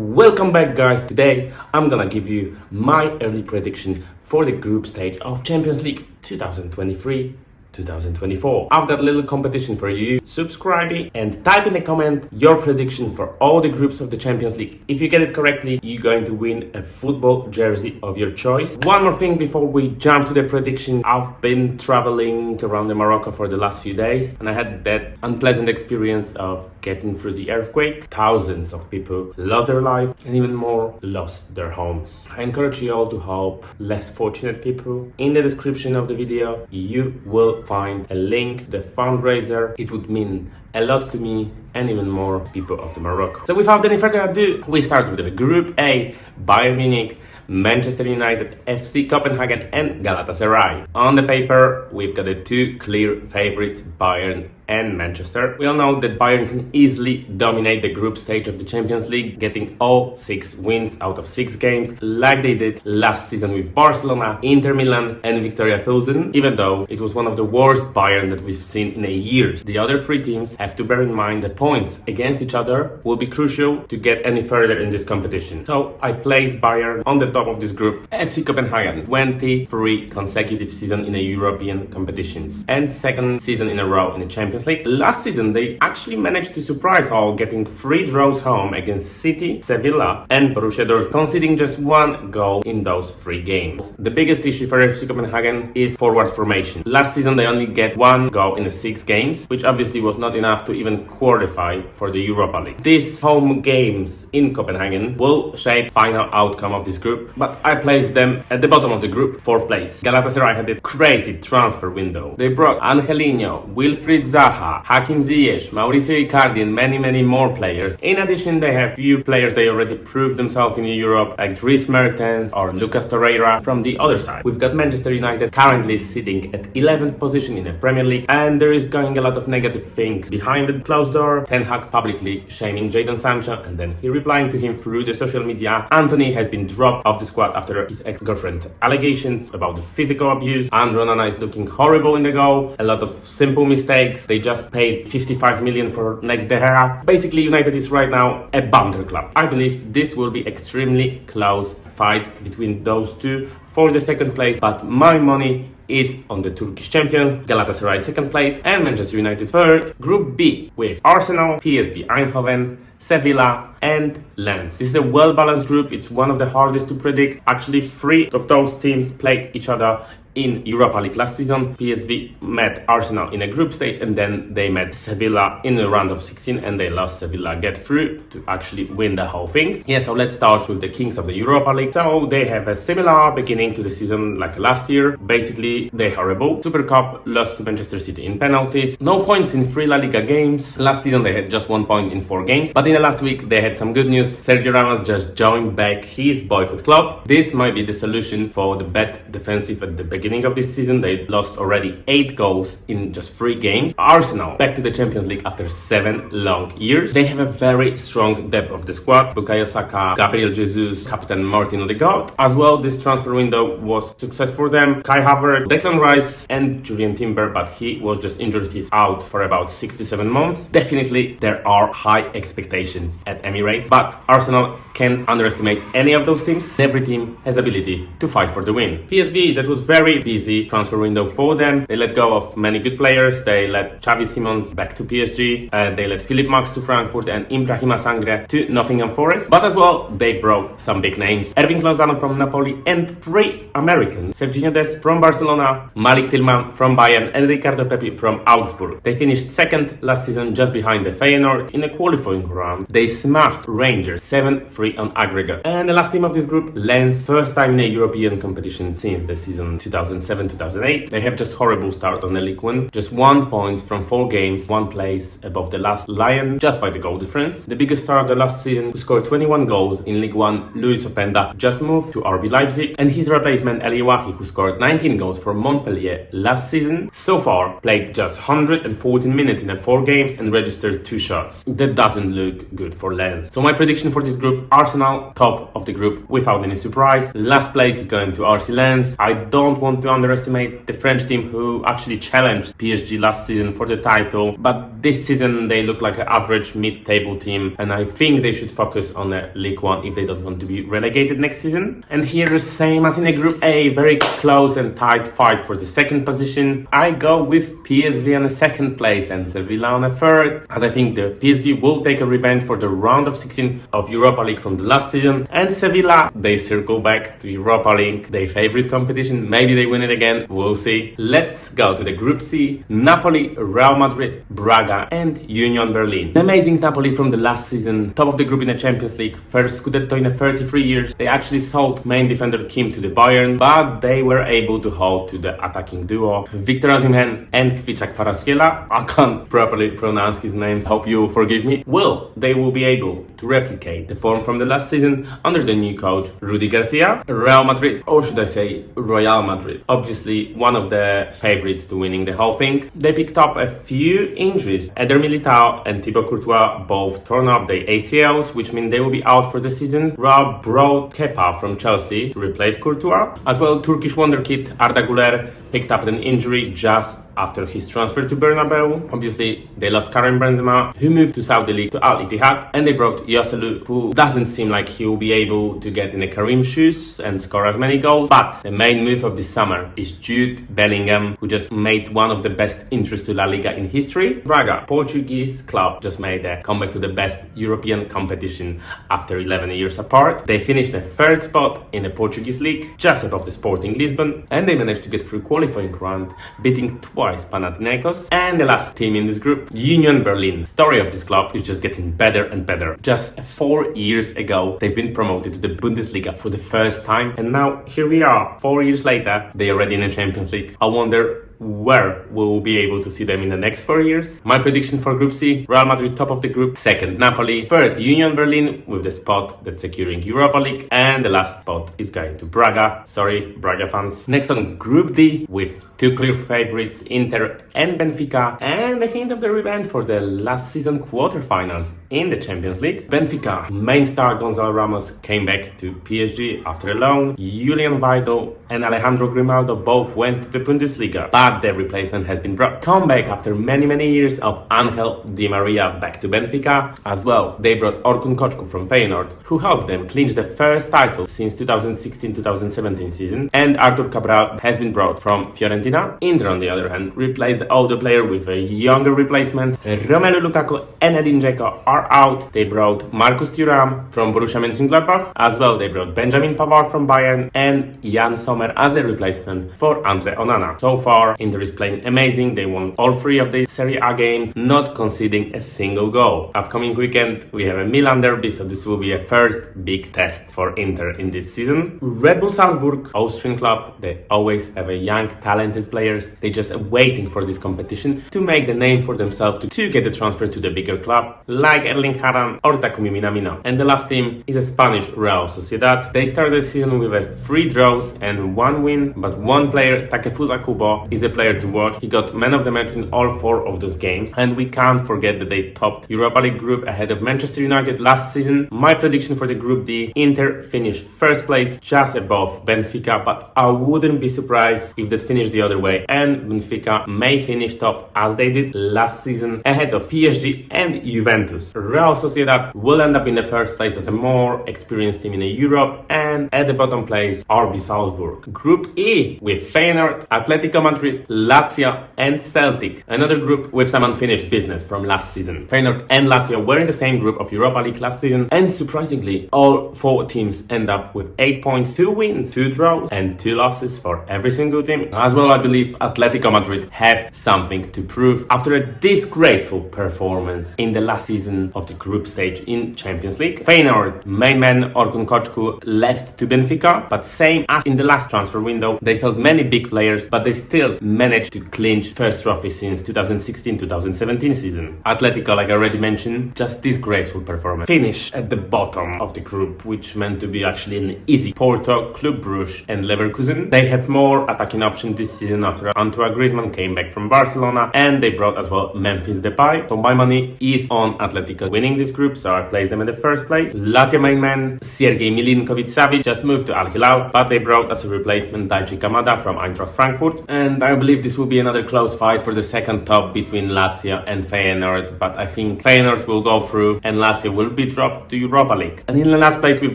Welcome back, guys. Today I'm gonna give you my early prediction for the group stage of Champions League 2023-2024. I've got a little competition for you. Subscribe and type in the comment your prediction for all the groups of the Champions League. If you get it correctly, you're going to win a football jersey of your choice. One more thing before we jump to the prediction. I've been traveling around Morocco for the last few days and I had that unpleasant experience of getting through the earthquake. Thousands of people lost their life and even more lost their homes. I encourage you all to help less fortunate people. In the description of the video, you will find a link, the fundraiser. It would mean a lot to me and even more people of the Morocco. So without any further ado, we start with the Group A: Bayern Munich, Manchester United, FC Copenhagen and Galatasaray. On the paper, we've got the two clear favorites, Bayern and Manchester. We all know that Bayern can easily dominate the group stage of the Champions League, getting all 6 wins out of 6 games, like they did last season with Barcelona, Inter Milan and Viktoria Pilsen, even though it was one of the worst Bayern that we've seen in years. The other 3 teams have to bear in mind the points against each other will be crucial to get any further in this competition. So I place Bayern on the top of this group. FC Copenhagen, 23 consecutive seasons in the European competitions and 2nd season in a row in the Champions League. Last season, they actually managed to surprise all, getting 3 draws home against City, Sevilla and Borussia Dortmund, conceding just 1 goal in those 3 games. The biggest issue for FC Copenhagen is forward formation. Last season, they only get 1 goal in the 6 games, which obviously was not enough to even qualify for the Europa League. These home games in Copenhagen will shape final outcome of this group, but I place them at the bottom of the group, 4th place. Galatasaray had a crazy transfer window. They brought Angelino, Wilfried Zaha, Hakim Ziyech, Mauricio Icardi and many more players. In addition, they have few players they already proved themselves in Europe, like Dries Mertens or Lucas Torreira. From the other side, we've got Manchester United currently sitting at 11th position in the Premier League, and there is going a lot of negative things behind the closed door. Ten Hag publicly shaming Jadon Sancho and then he replying to him through the social media. Anthony has been dropped off the squad after his ex-girlfriend allegations about the physical abuse. Andrew Onana is looking horrible in the goal. A lot of simple mistakes. They just paid 55 million for Next De Gea. Basically, United is right now a banter club. I believe this will be extremely close fight between those two for the 2nd place, but my money is on the Turkish champion, Galatasaray 2nd place and Manchester United 3rd. Group B with Arsenal, PSV Eindhoven, Sevilla and Lens. This is a well-balanced group. It's one of the hardest to predict. Actually, 3 of those teams played each other in Europa League last season. PSV met Arsenal in a group stage and then they met Sevilla in the round of 16 and they lost. Sevilla get through to actually win the whole thing. Yeah, so let's start with the kings of the Europa League. So they have a similar beginning to the season like last year. Basically, they're horrible. Super Cup lost to Manchester City in penalties. No points in 3 La Liga games. Last season they had just 1 point in 4 games. But in the last week they had some good news. Sergio Ramos just joined back his boyhood club. This might be the solution for the bad defensive at the beginning of this season. They lost already 8 goals in just 3 games. Arsenal back to the Champions League after 7 long years. They have a very strong depth of the squad. Bukayo Saka, Gabriel Jesus, Captain Martin Odegaard. As well, this transfer window was success for them. Kai Havertz, Declan Rice and Julian Timber, but he was just injured. He's out for about 6 to 7 months. Definitely there are high expectations at Emirates, but Arsenal can't underestimate any of those teams. Every team has ability to fight for the win. PSV, that was very busy transfer window for them. They let go of many good players. They let Xavi Simons back to PSG. They let Philipp Max to Frankfurt and Ibrahima Sangre to Nottingham Forest. But as well, they brought some big names. Erving Lozano from Napoli and 3 Americans. Serginho Dest from Barcelona, Malik Tillman from Bayern and Ricardo Pepi from Augsburg. They finished 2nd last season just behind the Feyenoord in a qualifying round. They smashed Rangers 7-3 on aggregate. And the last team of this group, Lens, first time in a European competition since the season 2007-2008. They have just horrible start on the League 1. Just 1 point from 4 games, 1 place above the last Lion, just by the goal difference. The biggest star of the last season, who scored 21 goals in League 1, Luis Openda, just moved to RB Leipzig. And his replacement, El Iwahi, who scored 19 goals for Montpellier last season, so far played just 114 minutes in the 4 games and registered 2 shots. That doesn't look good for Lens. So my prediction for this group, Arsenal top of the group without any surprise. Last place is going to RC Lens. I don't want want to underestimate the French team who actually challenged PSG last season for the title, but this season they look like an average mid-table team, and I think they should focus on the League One if they don't want to be relegated next season. And here, the same as in the Group A, very close and tight fight for the second position. I go with PSV on the second place and Sevilla on the third, as I think the PSV will take a revenge for the round of 16 of Europa League from the last season, and Sevilla, they circle back to Europa League, their favorite competition. Maybe they win it again, we'll see. Let's go to the Group C. Napoli, Real Madrid, Braga and Union Berlin. The amazing Napoli from the last season, top of the group in the Champions League, first Scudetto in 33 years. They actually sold main defender Kim to the Bayern, but they were able to hold to the attacking duo Victor Osimhen and Kvicha Kvaratskhelia. I can't properly pronounce his names, hope you forgive me. Well, they will be able to replicate the form from the last season under the new coach Rudy Garcia. Real Madrid, or should I say Royal Madrid, obviously one of the favorites to winning the whole thing. They picked up a few injuries. Eder Militao and Thibaut Courtois both torn up their ACLs, which means they will be out for the season. Real brought Kepa from Chelsea to replace Courtois. As well, Turkish wonderkid Arda Güler picked up an injury just after his transfer to Bernabeu. Obviously, they lost Karim Benzema, who moved to Saudi League to Al Ittihad, and they brought Joselu, who doesn't seem like he will be able to get in the Karim shoes and score as many goals. But the main move of this summer is Jude Bellingham, who just made one of the best intros to La Liga in history. Braga, Portuguese club, just made a comeback to the best European competition after 11 years apart. They finished the third spot in the Portuguese league, just above the Sporting Lisbon, and they managed to get through qualifying round, beating twice Panathinaikos. And the last team in this group, Union Berlin. Story of this club is just getting better and better. Just 4 years ago, they've been promoted to the Bundesliga for the first time, and now here we are, 4 years later, they are already in the Champions League. I wonder where we'll be able to see them in the next 4 years. My prediction for Group C, Real Madrid top of the group, second Napoli, third Union Berlin with the spot that's securing Europa League, and the last spot is going to Braga. Sorry, Braga fans. Next on Group D with two clear favorites, Inter and Benfica, and a hint of the revenge for the last season quarterfinals in the Champions League. Benfica main star Gonzalo Ramos came back to PSG after a loan. Julian Weigl and Alejandro Grimaldo both went to the Bundesliga, but their replacement has been brought. Comeback after many years of Angel Di Maria back to Benfica. As well, they brought Orkun Kočku from Feyenoord, who helped them clinch the first title since 2016-2017 season, and Artur Cabral has been brought from Fiorentina. Inter, on the other hand, replaced the older player with a younger replacement. Romelu Lukaku and Edin Dzeko are out. They brought Marcus Thuram from Borussia Mönchengladbach. As well, they brought Benjamin Pavard from Bayern and Jan Sommer as a replacement for Andre Onana. So far, Inter is playing amazing. They won all 3 of the Serie A games, not conceding a single goal. Upcoming weekend, we have a Milan derby, so this will be a first big test for Inter in this season. Red Bull Salzburg, Austrian club, they always have a young, talented players. They just waiting for this competition to make the name for themselves to get the transfer to the bigger club, like Erling Haaland or Takumi Minamino. And the last team is a Spanish Real Sociedad. They started the season with 3 draws and 1 win, but one player, Takefusa Kubo, is a player to watch. He got man of the match in all 4 of those games, and we can't forget that they topped Europa League group ahead of Manchester United last season. My prediction for the Group D, Inter finished first place just above Benfica, but I wouldn't be surprised if that finished the other way, and Benfica may finish top as they did last season ahead of PSG and Juventus. Real Sociedad will end up in the first place as a more experienced team in Europe, and at the bottom place RB Salzburg. Group E with Feyenoord, Atletico Madrid, Lazio and Celtic. Another group with some unfinished business from last season. Feyenoord and Lazio were in the same group of Europa League last season, and surprisingly all 4 teams end up with 8 points, 2 wins, 2 draws and 2 losses for every single team. As well, I believe Atletico Madrid have something to prove after a disgraceful performance in the last season of the group stage in Champions League. Feyenoord main man Orkun Kočku left to Benfica, but same as in the last transfer window, they sold many big players, but they still managed to clinch first trophy since 2016-2017 season. Atletico, like I already mentioned, just disgraceful performance. Finish at the bottom of the group, which meant to be actually an easy. Porto, Club Brugge and Leverkusen. They have more attacking options this season after Antoine Griezmann came back from Barcelona, and they brought as well Memphis Depay. So my money is on Atletico winning this group, so I placed them in the first place. Lazio main man Sergej Milinkovic-Savic just moved to Al Hilal, but they brought as a replacement Daichi Kamada from Eintracht Frankfurt, and I believe this will be another close fight for the second top between Lazio and Feyenoord, but I think Feyenoord will go through and Lazio will be dropped to Europa League. And in the last place we've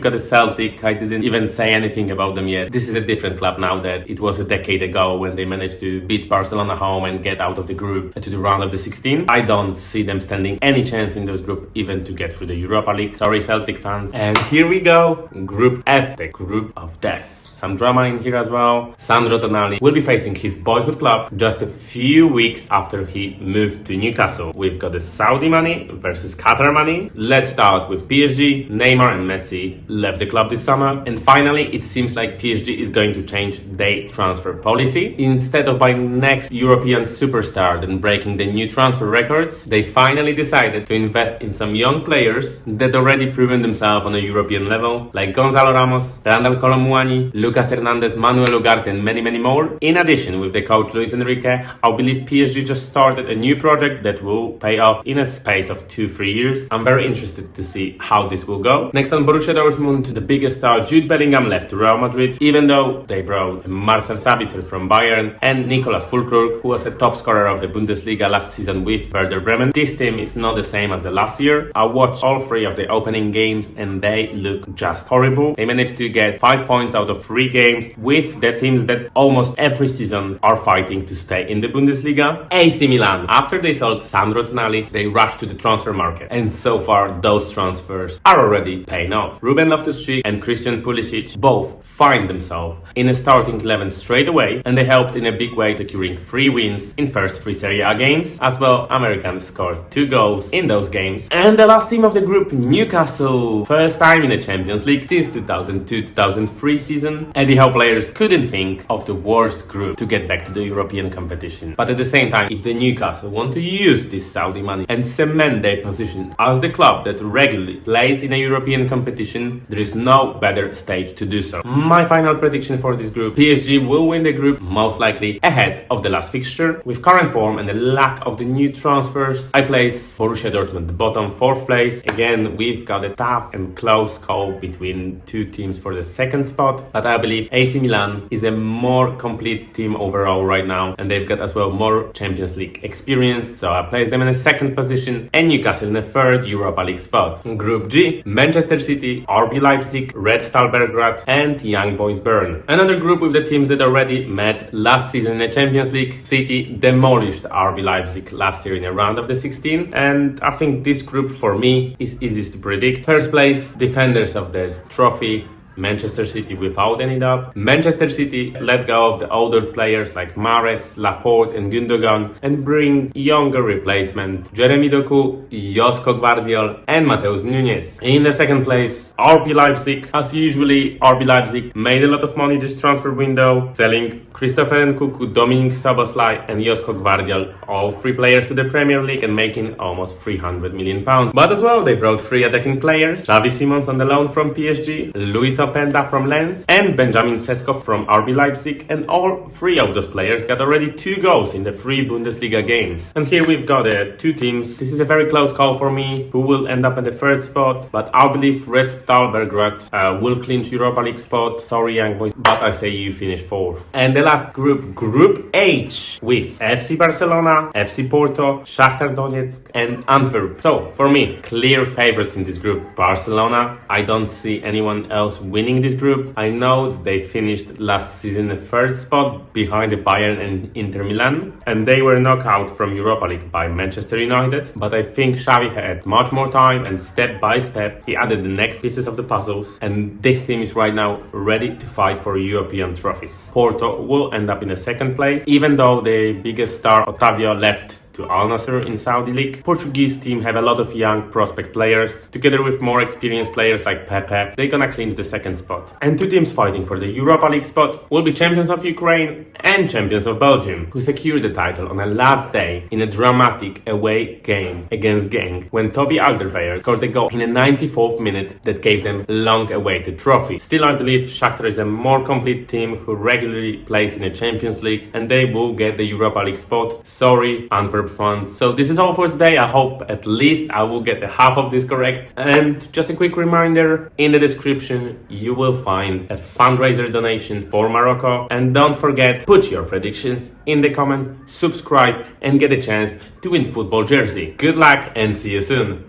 got a Celtic. I didn't even say anything about them yet. This is a different club now that it was a decade ago when they managed to beat Barcelona home and get out of the group to the round of the 16. I don't see them standing any chance in those group even to get through the Europa League. Sorry Celtic fans. And here we go, Group F, the group of death. Some drama in here as well. Sandro Tonali will be facing his boyhood club just a few weeks after he moved to Newcastle. We've got the Saudi money versus Qatar money. Let's start with PSG. Neymar and Messi left the club this summer. And finally, it seems like PSG is going to change their transfer policy. Instead of buying next European superstar and breaking the new transfer records, they finally decided to invest in some young players that already proven themselves on a European level, like Gonzalo Ramos, Randal Kolo Muani, Lucas Hernandez, Manuel Ugarte and many more. In addition, with the coach Luis Enrique, I believe PSG just started a new project that will pay off in a space of 2-3 years. I'm very interested to see how this will go. Next on Borussia Dortmund, the biggest star Jude Bellingham left to Real Madrid, even though they brought Marcel Sabitzer from Bayern and Nicolas Füllkrug, who was a top scorer of the Bundesliga last season with Werder Bremen. This team is not the same as the last year. I watched all 3 of the opening games and they look just horrible. They managed to get 5 points out of 3 games with the teams that almost every season are fighting to stay in the Bundesliga. AC Milan, after they sold Sandro Tonali, they rushed to the transfer market, and so far those transfers are already paying off. Ruben Loftus-Cheek and Christian Pulisic both find themselves in a starting 11 straight away, and they helped in a big way, securing 3 wins in first 3 Serie A games. As well, Americans scored 2 goals in those games. And the last team of the group, Newcastle, first time in the Champions League since 2002-2003 season. Eddie Howe players couldn't think of the worst group to get back to the European competition. But at the same time, if the Newcastle want to use this Saudi money and cement their position as the club that regularly plays in a European competition, there is no better stage to do so. My final prediction for this group, PSG will win the group, most likely ahead of the last fixture. With current form and the lack of the new transfers, I place Borussia Dortmund the bottom 4th place. Again, we've got a tough and close call between 2 teams for the second spot, but I believe AC Milan is a more complete team overall right now, and they've got as well more Champions League experience, so I place them in a 2nd position and Newcastle in a 3rd Europa League spot. Group G, Manchester City, RB Leipzig, Red Star Belgrade and Young Boys Bern. Another group with the teams that already met last season in the Champions League. City demolished RB Leipzig last year in a round of the 16, and I think this group for me is easiest to predict. First place, defenders of the trophy, Manchester City without any doubt. Manchester City let go of the older players like Mahrez, Laporte and Gundogan and bring younger replacement Jeremy Doku, Josko Gvardiol and Mateus Nunes. In the 2nd place, RB Leipzig. As usually, RB Leipzig made a lot of money this transfer window, selling Christopher Nkunku, Dominik Szoboszlai and Josko Gvardiol, all 3 players to the Premier League and making almost £300 million. But as well, they brought 3 attacking players, Xavi Simons on the loan from PSG, Luis Openda from Lens and Benjamin Sesko from RB Leipzig, and all 3 of those players got already 2 goals in the 3 Bundesliga games. And here we've got 2 teams. This is a very close call for me, who will end up in the 3rd spot, but I believe Red Star Belgrade will clinch Europa League spot. Sorry Young Boys, but I say you finish 4th. And the last group, Group H, with FC Barcelona, FC Porto, Shakhtar Donetsk and Antwerp. So for me, clear favorites in this group, Barcelona. I don't see anyone else winning this group. I know they finished last season the 3rd spot behind the Bayern and Inter Milan, and they were knocked out from Europa League by Manchester United. But I think Xavi had much more time, and step by step he added the next pieces of the puzzles, and this team is right now ready to fight for European trophies. Porto will end up in the 2nd place, even though the biggest star Otavio left to Al Nassr in Saudi League. Portuguese team have a lot of young prospect players. Together with more experienced players like Pepe, they're gonna clinch the second spot. And two teams fighting for the Europa League spot will be champions of Ukraine and champions of Belgium, who secured the title on the last day in a dramatic away game against Genk when Toby Alderweireld scored a goal in the 94th minute that gave them long-awaited trophy. Still, I believe Shakhtar is a more complete team who regularly plays in the Champions League and they will get the Europa League spot. Sorry, Antwerp fans. So this is all for today. I hope at least I will get the half of this correct. And just a quick reminder, in the description you will find a fundraiser donation for Morocco. And don't forget, put your predictions in the comment, subscribe and get a chance to win football jersey. Good luck and see you soon.